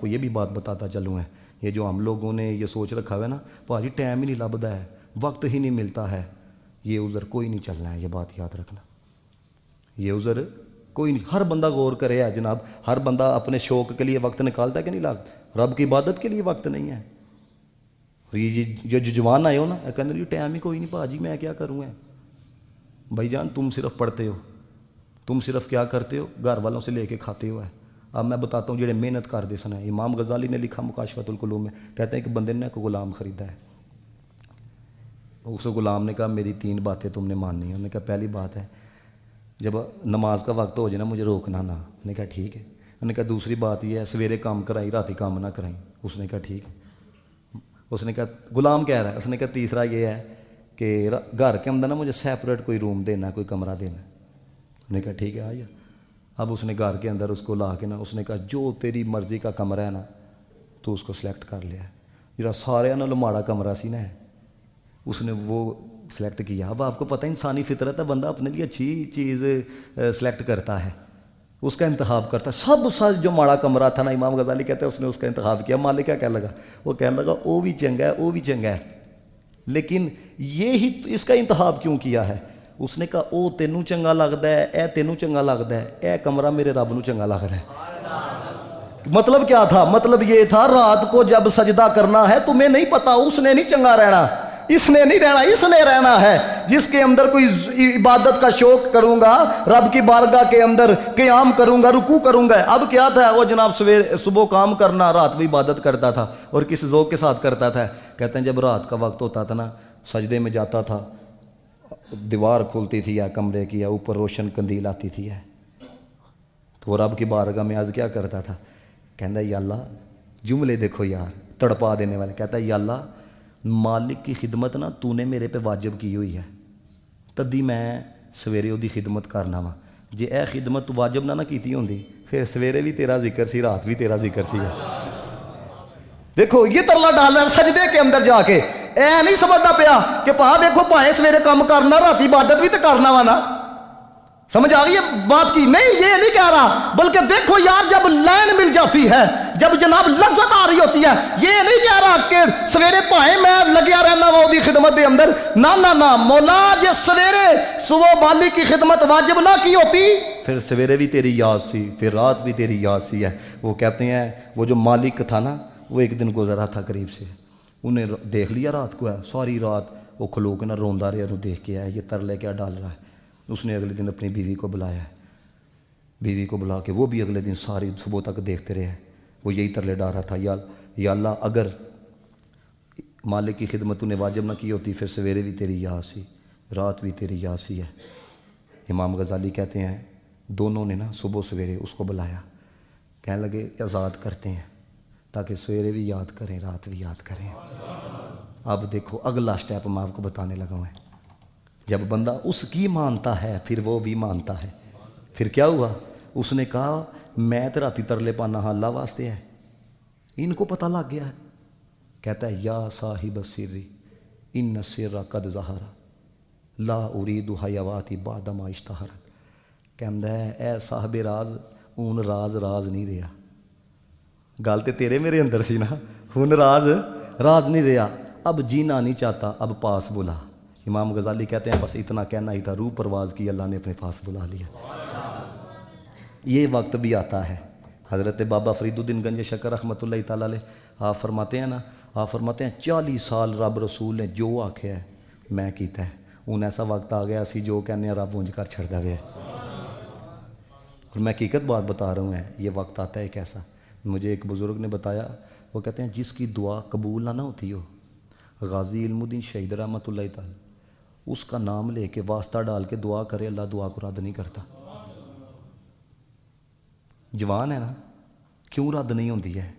کو یہ بھی بات بتاتا چلوں ہے، یہ جو ہم لوگوں نے یہ سوچ رکھا ہوا ہے نا بھاجی ٹائم ہی نہیں لبدا ہے، وقت ہی نہیں ملتا ہے، یہ عذر کوئی نہیں چلنا ہے، یہ بات یاد رکھنا، یہ عذر کوئی نہیں. ہر بندہ غور کرے ہے جناب، ہر بندہ اپنے شوق کے لیے وقت نکالتا ہے کہ نہیں لگتا؟ رب کی عبادت کے لیے وقت نہیں ہے. اور یہ جو جوان آئے ہو نا کہنے لگے ٹائم ہی کوئی نہیں بھاجی میں کیا کروں گا. بھائی جان تم صرف پڑھتے ہو، تم صرف کیا کرتے ہو، گھر والوں سے لے کے کھاتے ہو ہے. اب میں بتاتا ہوں جڑے محنت کرتے سن. امام غزالی نے لکھا مکاشفۃ القلوب میں، کہتے ہیں کہ بندے نے ایک غلام خریدا ہے. اس غلام نے کہا میری 3 باتیں تم نے ماننی ہیں. انہوں نے کہا پہلی بات ہے جب نماز کا وقت ہو جائے نا مجھے روکنا نہ. انہوں نے کہا ٹھیک ہے. انہوں نے کہا دوسری بات یہ ہے سویرے کام کرائی راتی کام نہ کرائی. اس نے کہا ٹھیک ہے. اس نے کہا غلام کہہ رہا ہے، اس نے کہا تیسرا یہ ہے کہ گھر کے اندر نا مجھے سیپریٹ کوئی روم دینا ہے، کوئی کمرہ دینا ہے. انہوں نے کہا ٹھیک ہے آئیے. اب اس نے گھر کے اندر اس کو لا کے نا اس نے کہا جو تیری مرضی کا کمرہ ہے نا تو اس کو سلیکٹ کر لیا. جڑا سارے نا لماڑا کمرہ سی نا اس نے وہ سلیکٹ کیا. اب آپ کو پتہ ہے انسانی فطرت ہے، بندہ اپنے لیے اچھی چیز سلیکٹ کرتا ہے، اس کا انتخاب کرتا ہے. سب سے جو ماڑا کمرہ تھا نا امام غزالی کہتے ہیں اس نے اس کا انتخاب کیا. مالک کیا کہنے لگا؟ وہ کہنے لگا وہ بھی چنگا ہے وہ بھی چنگا ہے، لیکن یہی اس کا انتخاب کیوں کیا ہے؟ اس نے کہا او تینوں چنگا لگتا ہے، اے تینوں چنگا لگتا ہے، اے کمرہ میرے رب نو چنگا لگتا ہے. مطلب کیا تھا؟ مطلب یہ تھا رات کو جب سجدہ کرنا ہے تمہیں نہیں پتا، اس نے نہیں چنگا رہنا، اس نے نہیں رہنا، اس نے رہنا ہے. جس کے اندر کوئی عبادت کا شوق کروں گا، رب کی بارگاہ کے اندر قیام کروں گا، رکوع کروں گا. اب کیا تھا وہ جناب صبح کام کرنا، رات بھی عبادت کرتا تھا. اور کس ذوق کے ساتھ کرتا تھا؟ کہتے ہیں جب رات کا وقت ہوتا تھا نا سجدے میں جاتا تھا، دیوار کھلتی تھی یا کمرے کی یا اوپر روشن قندیل آتی تھی ہے تو وہ رب کی بارگاہ میں عرض کیا کرتا تھا؟ کہتا ہے یا اللہ، جملے دیکھو یار تڑپا دینے والے. کہتا ہے یا اللہ مالک کی خدمت نا تو نے میرے پہ واجب کی ہوئی ہے، تدی میں سویرے وہ خدمت کرنا وا. جی اے خدمت تو واجب نہ کیتی ہوندی پھر سویرے بھی تیرا ذکر سی، رات بھی تیرا ذکر سی. دیکھو یہ ترلا ڈال رہا سجدے کے اندر جا کے. اے نہیں سمجھتا پیا کہ پا دیکھو پائیں سویرے کام کرنا راتی عبادت بھی تو کرنا وا نا. سمجھ آ گئی ہے بات کی؟ نہیں یہ نہیں کہہ رہا، بلکہ دیکھو یار جب لائن مل جاتی ہے، جب جناب لذت آ رہی ہوتی ہے، یہ نہیں کہہ رہا کہ سویرے پائیں میں لگیا رہنا وہ دی خدمت دے اندر. نہ مولا جے سویرے صبح مالک کی خدمت واجب نہ کی ہوتی پھر سویرے بھی تیری یاد سی، پھر رات بھی تیری یاد سی ہے. وہ کہتے ہیں وہ جو مالک تھا نا وہ ایک دن گزرا تھا قریب سے، انہیں دیکھ لیا رات کو ہے، ساری رات وہ کھلو کے نہ روندا رہا، انہوں دیکھ کے آیا یہ ترلے کیا ڈال رہا ہے. اس نے اگلے دن اپنی بیوی کو بلایا ہے، بیوی کو بلا کے وہ بھی اگلے دن ساری صبح تک دیکھتے رہے. وہ یہی ترلے ڈال رہا تھا یا اللہ اگر مالک کی خدمت نے واجب نہ کی ہوتی پھر سویرے بھی تیری یاد سی، رات بھی تیری یاد سی ہے. امام غزالی کہتے ہیں دونوں نے نا صبح سویرے اس کو بلایا، کہنے لگے آزاد کرتے ہیں تاکہ سویرے بھی یاد کریں رات بھی یاد کریں. اب دیکھو اگلا سٹیپ میں آپ کو بتانے لگا ہوں. جب بندہ اس کی مانتا ہے پھر وہ بھی مانتا ہے. پھر کیا ہوا؟ اس نے کہا میں تو راتی ترلے پانا ہاں اللہ واسطے ہے، ان کو پتہ لگ گیا ہے. کہتا ہے یا صاحب السری ان السر قد ظہر لا ارید حیواتی بعد ما اشتہر. کہتا ہے اے صاحب راز اون راز نہیں رہا. گل تے تیرے میرے اندر سی نا، ہن راز نہیں رہا، اب جینا نہیں چاہتا اب پاس بلا. امام غزالی کہتے ہیں بس اتنا کہنا ہی تھا، روح پرواز کی اللہ نے اپنے پاس بلا لیا. یہ وقت بھی آتا ہے. حضرت بابا فرید الدین گنج شکر رحمۃ اللہ تعالیٰ علیہ آپ فرماتے ہیں نا، آپ فرماتے ہیں 40 سال رب رسول نے جو آکھیا ہے میں کیتا ہے. ہن ایسا وقت آ گیا اسی جو کہنے ہیں رب اونج کر چھڑدا ہے. اور میں حقیقت بات بتا رہا ہوں یہ وقت آتا ہے کیسا. مجھے ایک بزرگ نے بتایا، وہ کہتے ہیں جس کی دعا قبول نہ ہوتی ہو، غازی علم الدین شہید رحمۃ اللہ تعالیٰ اس کا نام لے کے واسطہ ڈال کے دعا کرے اللہ دعا کو رد نہیں کرتا. جوان ہے نا کیوں رد نہیں ہوتی ہے؟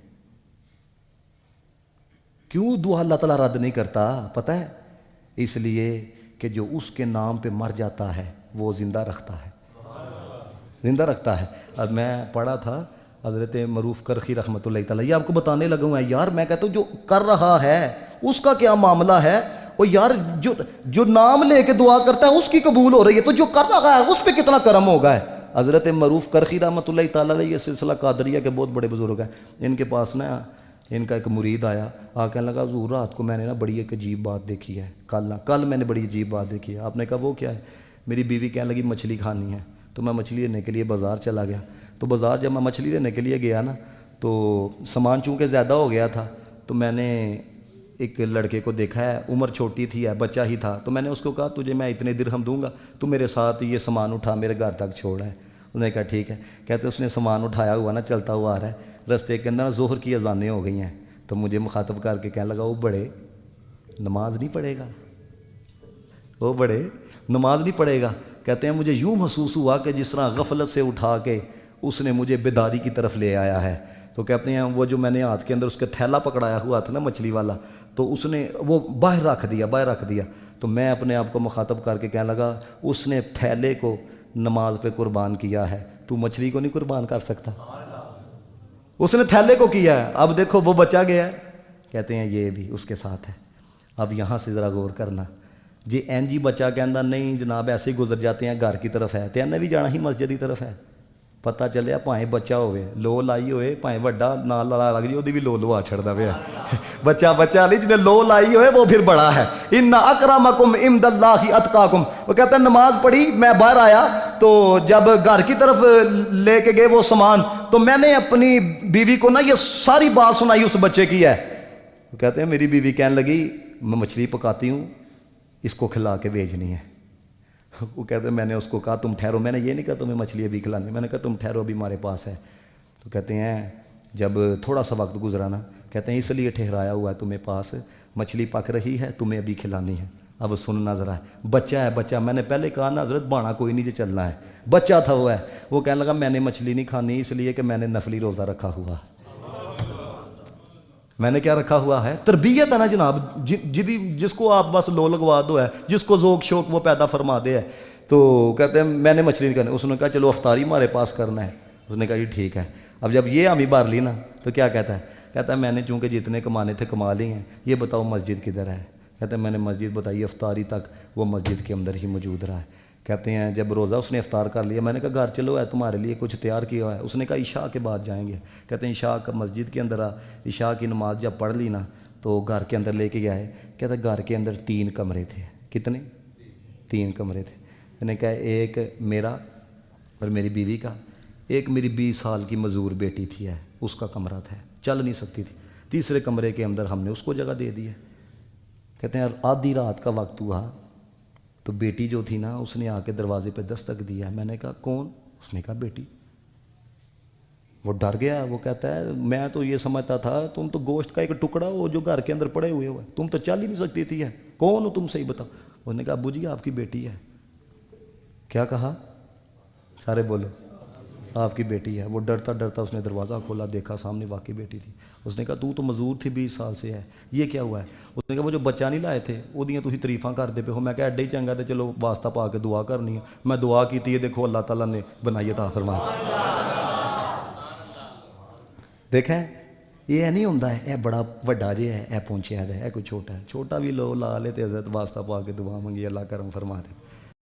کیوں دعا اللہ تعالیٰ رد نہیں کرتا؟ پتہ ہے اس لیے کہ جو اس کے نام پہ مر جاتا ہے وہ زندہ رکھتا ہے. اب میں پڑھا تھا حضرت معروف کرخی رحمۃ اللہ تعالیٰ، یہ آپ کو بتانے لگا ہوں یار. میں کہتا ہوں جو کر رہا ہے اس کا کیا معاملہ ہے؟ وہ یار جو نام لے کے دعا کرتا ہے اس کی قبول ہو رہی ہے، تو جو کر رہا ہے اس پہ کتنا کرم ہوگا ہے. حضرت معروف کرخی رحمۃ اللہ تعالیٰ علیہ، یہ سلسلہ قادریہ کے بہت بڑے بزرگ ہیں، ان کے پاس نا ان کا ایک مرید آیا، کہنے لگا حضور رات کو میں نے نا بڑی ایک عجیب بات دیکھی ہے، کل میں نے بڑی عجیب بات دیکھی ہے۔ آپ نے کہا وہ کیا ہے؟ میری بیوی کہنے لگی مچھلی کھانی ہے، تو میں مچھلی لینے کے لیے بازار چلا گیا۔ تو بازار جب میں مچھلی لینے کے لیے گیا نا تو سامان چونکہ زیادہ ہو گیا تھا، تو میں نے ایک لڑکے کو دیکھا ہے، عمر چھوٹی تھی، ہے بچہ ہی تھا، تو میں نے اس کو کہا تجھے میں اتنے درہم دوں گا، تو میرے ساتھ یہ سامان اٹھا میرے گھر تک چھوڑا ہے۔ انہوں نے کہا ٹھیک ہے۔ کہتے اس نے سامان اٹھایا ہوا نا چلتا ہوا آ رہا ہے، رستے کے اندر ظہر کی اذانیں ہو گئی ہیں، تو مجھے مخاطب کر کے کہنے لگا وہ بڑے نماز نہیں پڑھے گا، وہ بڑے نماز نہیں پڑھے گا۔ کہتے ہیں مجھے یوں محسوس ہوا کہ جس طرح غفلت سے اٹھا کے اس نے مجھے بیداری کی طرف لے آیا ہے۔ تو کہتے ہیں وہ جو میں نے ہاتھ کے اندر اس کا تھیلا پکڑایا ہوا تھا نا مچھلی والا، تو اس نے وہ باہر رکھ دیا۔ تو میں اپنے آپ کو مخاطب کر کے کہنے لگا اس نے تھیلے کو نماز پہ قربان کیا ہے، تو مچھلی کو نہیں قربان کر سکتا؟ اس نے تھیلے کو کیا ہے، اب دیکھو وہ بچا گیا ہے۔ کہتے ہیں یہ بھی اس کے ساتھ ہے۔ اب یہاں سے ذرا غور کرنا، جی این جی بچہ کہندا نہیں جناب ایسے ہی گزر جاتے ہیں گھر کی طرف ہے، تے انہیں بھی جانا ہی مسجد کی طرف ہے۔ پتہ چلیا پائیں بچہ ہوئے لو لائی ہوئے، پائیں وڈا نال لگ جی وہ بھی لو آ چھڑدا پیا بچہ نہیں جنہیں لو لائی ہوئے وہ پھر بڑا ہے۔ ان اکرمکم عند اللہ اتقاکم۔ وہ کہتا ہے نماز پڑھی، میں باہر آیا تو جب گھر کی طرف لے کے گئے وہ سامان، تو میں نے اپنی بیوی کو نا یہ ساری بات سنائی اس بچے کی ہے۔ وہ کہتے ہیں میری بیوی کہنے لگی میں مچھلی پکاتی ہوں، اس کو کھلا کے بھیجنی ہے۔ وہ کہتے ہیں میں نے اس کو کہا تم ٹھہرو، میں نے یہ نہیں کہا تمہیں مچھلی ابھی کھلانی، میں نے کہا تم ٹھہرو ابھی ہمارے پاس ہے۔ تو کہتے ہیں جب تھوڑا سا وقت گزرا نا، کہتے ہیں اس لیے ٹھہرایا ہوا ہے تمہیں پاس، مچھلی پک رہی ہے تمہیں ابھی کھلانی ہے۔ اب سننا ذرا، بچہ ہے بچہ، میں نے پہلے کہا نا حضرت بانا کوئی نہیں جو چلنا ہے، بچہ تھا وہ ہے، وہ کہنے لگا میں نے مچھلی نہیں کھانی اس لیے کہ میں نے نفلی روزہ رکھا ہوا۔ میں نے کیا رکھا ہوا ہے؟ تربیت ہے نا جناب، جس کو آپ بس لو لگوا دو ہے، جس کو ذوق شوق وہ پیدا فرما دے ہے۔ تو کہتے ہیں میں نے مچھلی نہیں کرنی، اس نے کہا چلو افطاری ہمارے پاس کرنا ہے۔ اس نے کہا جی ٹھیک ہے۔ اب جب یہ ہمیں بھر لی نا تو کیا کہتا ہے میں نے چونکہ جتنے کمانے تھے کما لی ہیں، یہ بتاؤ مسجد کدھر ہے؟ کہتے ہیں میں نے مسجد بتائی، افطاری تک وہ مسجد کے اندر ہی موجود رہا ہے۔ کہتے ہیں جب روزہ اس نے افطار کر لیا، میں نے کہا گھر چلو ہے تمہارے لیے کچھ تیار کیا ہوا ہے۔ اس نے کہا عشاء کے بعد جائیں گے۔ کہتے ہیں عشاء کا مسجد کے اندر عشاء کی نماز جب پڑھ لی نا تو گھر کے اندر لے کے گیا ہے۔ کہتے ہیں گھر کے اندر 3 کمرے تھے۔ کتنے؟ 3 کمرے تھے۔ میں نے کہا ایک میرا اور میری بیوی کا، ایک میری 20 سال کی مزدور بیٹی تھی ہے اس کا کمرہ تھا، چل نہیں سکتی تھی، تیسرے کمرے کے اندر ہم نے اس کو جگہ دے دی ہے۔ کہتے ہیں آدھی رات کا وقت ہوا تو بیٹی جو تھی نا اس نے آ کے دروازے پہ دستک دیا۔ میں نے کہا کون؟ اس نے کہا بیٹی۔ وہ ڈر گیا، وہ کہتا ہے میں تو یہ سمجھتا تھا تم تو گوشت کا ایک ٹکڑا ہو جو گھر کے اندر پڑے ہوئے ہو، تم تو چل ہی نہیں سکتی تھی ہے، کون ہو تم صحیح بتاؤ؟ اس نے کہا ابو جی آپ کی بیٹی ہے۔ کیا کہا؟ سارے بولو آپ کی بیٹی ہے۔ وہ ڈرتا ڈرتا اس نے دروازہ کھولا، دیکھا سامنے واقعی بیٹی تھی۔ اس نے کہا تو مزدور تھی 20 سال سے ہے، یہ کیا ہوا ہے؟ اس نے کہا وہ جو بچہ نہیں لائے تھے وہ دیاں تسی تعریفاں کرتے پہ ہو۔ میں کہا ایڈے ہی چنگا تے چلو واسطہ پا کے دعا کرنی ہے۔ میں دعا کی ہے، دیکھو اللہ تعالیٰ نے بنائی عطا فرمائی۔ دیکھا ہے یہ نہیں ہوندا ہے اے بڑا وڈا جے ہے، اے پہنچیا ہے، اے کوئی چھوٹا ہے، چھوٹا بھی لو لا لے تے حضرت واسطہ پا کے دعا منگی اللہ کرم فرما دے۔